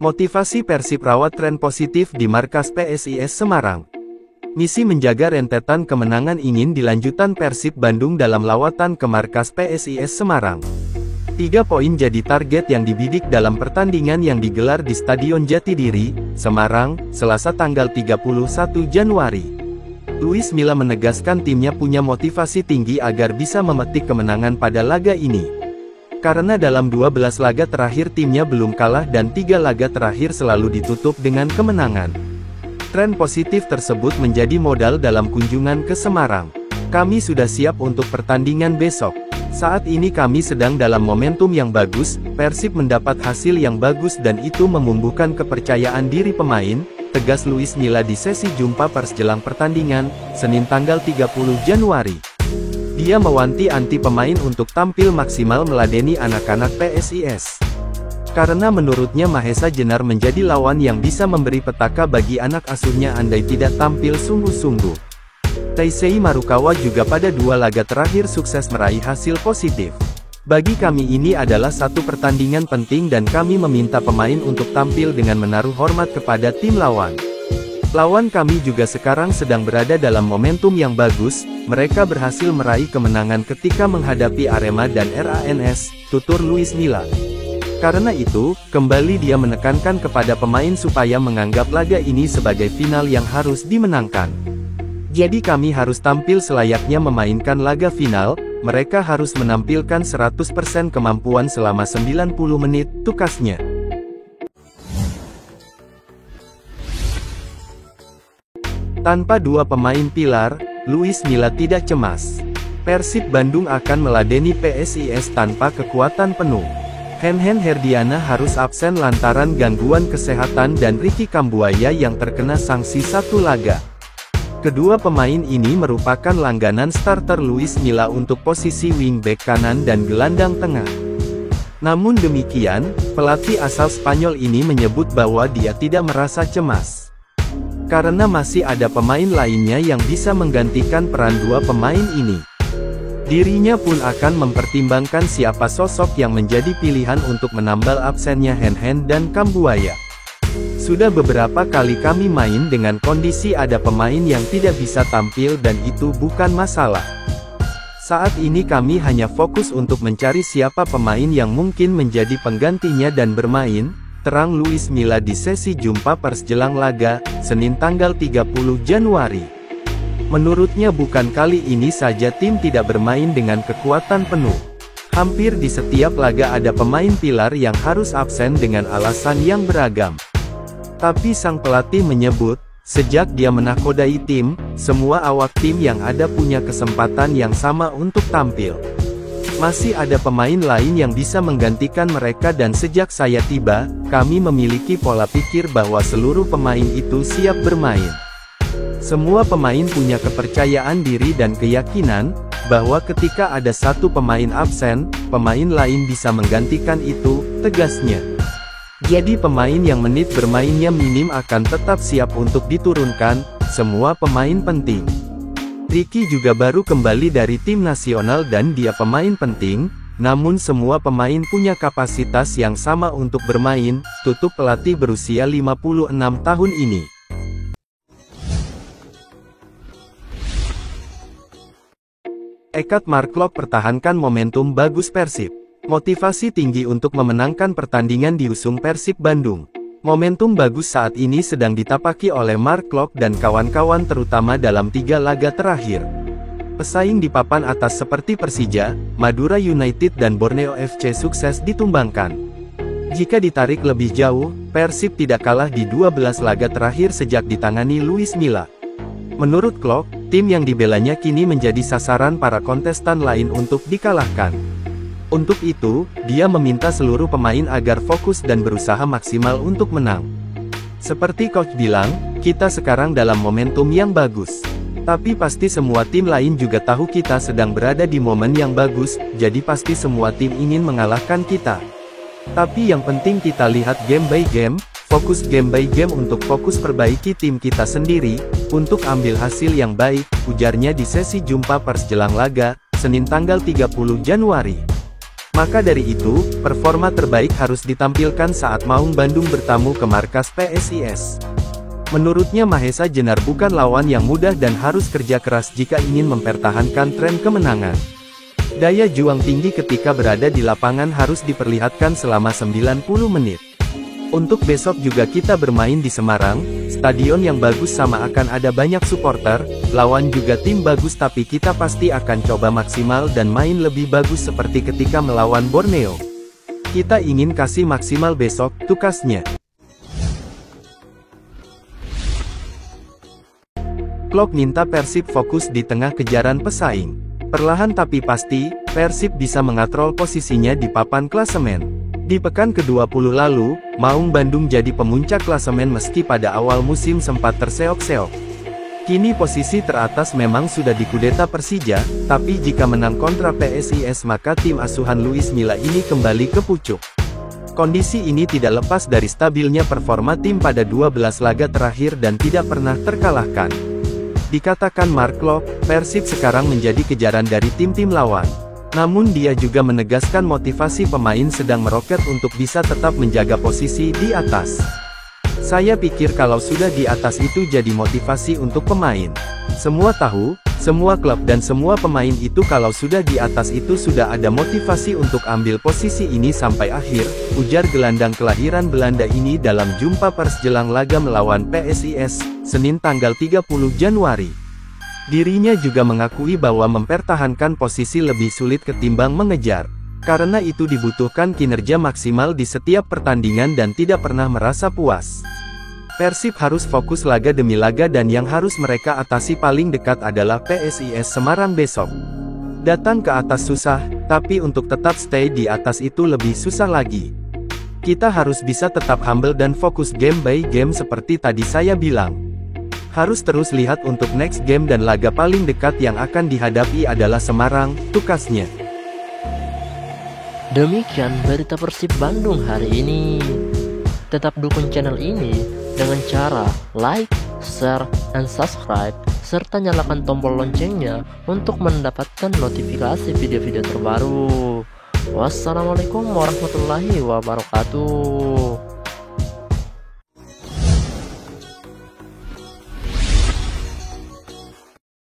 Motivasi Persib rawat tren positif di markas PSIS Semarang. Misi menjaga rentetan kemenangan ingin dilanjutkan Persib Bandung dalam lawatan ke markas PSIS Semarang. 3 poin jadi target yang dibidik dalam pertandingan yang digelar di Stadion Jatidiri, Semarang, Selasa tanggal 31 Januari. Luis Milla menegaskan timnya punya motivasi tinggi agar bisa memetik kemenangan pada laga ini. Karena dalam 12 laga terakhir timnya belum kalah dan 3 laga terakhir selalu ditutup dengan kemenangan. Tren positif tersebut menjadi modal dalam kunjungan ke Semarang. Kami sudah siap untuk pertandingan besok. Saat ini kami sedang dalam momentum yang bagus, Persib mendapat hasil yang bagus dan itu menumbuhkan kepercayaan diri pemain, tegas Luis Milla di sesi jumpa pers jelang pertandingan, Senin tanggal 30 Januari. Dia mewanti-wanti pemain untuk tampil maksimal meladeni anak-anak PSIS. Karena menurutnya Mahesa Jenar menjadi lawan yang bisa memberi petaka bagi anak asuhnya andai tidak tampil sungguh-sungguh. Taisei Marukawa juga pada 2 laga terakhir sukses meraih hasil positif. Bagi kami ini adalah satu pertandingan penting dan kami meminta pemain untuk tampil dengan menaruh hormat kepada tim lawan. Lawan kami juga sekarang sedang berada dalam momentum yang bagus, mereka berhasil meraih kemenangan ketika menghadapi Arema dan RANS, tutur Luis Milla. Karena itu, kembali dia menekankan kepada pemain supaya menganggap laga ini sebagai final yang harus dimenangkan. Jadi kami harus tampil selayaknya memainkan laga final, mereka harus menampilkan 100% kemampuan selama 90 menit, tukasnya. Tanpa 2 pemain pilar, Luis Milla tidak cemas. Persib Bandung akan meladeni PSIS tanpa kekuatan penuh. Henhen Herdiana harus absen lantaran gangguan kesehatan dan Ricky Kambuaya yang terkena sanksi 1 laga. Kedua pemain ini merupakan langganan starter Luis Milla untuk posisi wingback kanan dan gelandang tengah. Namun demikian, pelatih asal Spanyol ini menyebut bahwa dia tidak merasa cemas. Karena masih ada pemain lainnya yang bisa menggantikan peran 2 pemain ini. Dirinya pun akan mempertimbangkan siapa sosok yang menjadi pilihan untuk menambal absennya Henhen dan Kambuaya. Sudah beberapa kali kami main dengan kondisi ada pemain yang tidak bisa tampil dan itu bukan masalah. Saat ini kami hanya fokus untuk mencari siapa pemain yang mungkin menjadi penggantinya dan bermain, terang Luis Milla di sesi jumpa pers jelang laga, Senin tanggal 30 Januari. Menurutnya bukan kali ini saja tim tidak bermain dengan kekuatan penuh. Hampir di setiap laga ada pemain pilar yang harus absen dengan alasan yang beragam. Tapi sang pelatih menyebut, sejak dia menakodai tim, semua awak tim yang ada punya kesempatan yang sama untuk tampil. Masih ada pemain lain yang bisa menggantikan mereka dan sejak saya tiba, kami memiliki pola pikir bahwa seluruh pemain itu siap bermain. Semua pemain punya kepercayaan diri dan keyakinan, bahwa ketika ada 1 pemain absen, pemain lain bisa menggantikan itu, tegasnya. Jadi pemain yang menit bermainnya minim akan tetap siap untuk diturunkan, semua pemain penting. Ricky juga baru kembali dari tim nasional dan dia pemain penting, namun semua pemain punya kapasitas yang sama untuk bermain, tutup pelatih berusia 56 tahun ini. Ekad Marklok pertahankan momentum bagus Persib. Motivasi tinggi untuk memenangkan pertandingan diusung Persib Bandung. Momentum bagus saat ini sedang ditapaki oleh Marklok dan kawan-kawan terutama dalam 3 laga terakhir. Pesaing di papan atas seperti Persija, Madura United dan Borneo FC sukses ditumbangkan. Jika ditarik lebih jauh, Persib tidak kalah di 12 laga terakhir sejak ditangani Luis Milla. Menurut Klok, tim yang dibelanya kini menjadi sasaran para kontestan lain untuk dikalahkan. Untuk itu, dia meminta seluruh pemain agar fokus dan berusaha maksimal untuk menang. Seperti coach bilang, kita sekarang dalam momentum yang bagus. Tapi pasti semua tim lain juga tahu kita sedang berada di momen yang bagus, jadi pasti semua tim ingin mengalahkan kita. Tapi yang penting kita lihat game by game, fokus game by game untuk fokus perbaiki tim kita sendiri, untuk ambil hasil yang baik, ujarnya di sesi jumpa pers jelang laga, Senin tanggal 30 Januari. Maka dari itu, performa terbaik harus ditampilkan saat Maung Bandung bertamu ke markas PSIS. Menurutnya Mahesa Jenar bukan lawan yang mudah dan harus kerja keras jika ingin mempertahankan tren kemenangan. Daya juang tinggi ketika berada di lapangan harus diperlihatkan selama 90 menit. Untuk besok juga kita bermain di Semarang, stadion yang bagus sama akan ada banyak supporter, lawan juga tim bagus tapi kita pasti akan coba maksimal dan main lebih bagus seperti ketika melawan Borneo. Kita ingin kasih maksimal besok, tukasnya. Klok minta Persib fokus di tengah kejaran pesaing. Perlahan tapi pasti, Persib bisa mengatrol posisinya di papan klasemen. Di pekan ke-20 lalu, Maung Bandung jadi pemuncak klasemen meski pada awal musim sempat terseok-seok. Kini posisi teratas memang sudah dikudeta Persija, tapi jika menang kontra PSIS maka tim asuhan Luis Milla ini kembali ke pucuk. Kondisi ini tidak lepas dari stabilnya performa tim pada 12 laga terakhir dan tidak pernah terkalahkan. Dikatakan Mark Klok, Persib sekarang menjadi kejaran dari tim-tim lawan. Namun dia juga menegaskan motivasi pemain sedang meroket untuk bisa tetap menjaga posisi di atas. Saya pikir kalau sudah di atas itu jadi motivasi untuk pemain. Semua tahu, semua klub dan semua pemain itu kalau sudah di atas itu sudah ada motivasi untuk ambil posisi ini sampai akhir, ujar gelandang kelahiran Belanda ini dalam jumpa pers jelang laga melawan PSIS, Senin tanggal 30 Januari. Dirinya juga mengakui bahwa mempertahankan posisi lebih sulit ketimbang mengejar. Karena itu dibutuhkan kinerja maksimal di setiap pertandingan dan tidak pernah merasa puas. Persib harus fokus laga demi laga dan yang harus mereka atasi paling dekat adalah PSIS Semarang besok. Datang ke atas susah, tapi untuk tetap stay di atas itu lebih susah lagi. Kita harus bisa tetap humble dan fokus game by game seperti tadi saya bilang. Harus terus lihat untuk next game dan laga paling dekat yang akan dihadapi adalah Semarang, tukasnya. Demikian berita Persib Bandung hari ini. Tetap dukung channel ini dengan cara like, share, dan subscribe, serta nyalakan tombol loncengnya untuk mendapatkan notifikasi video-video terbaru. Wassalamualaikum warahmatullahi wabarakatuh.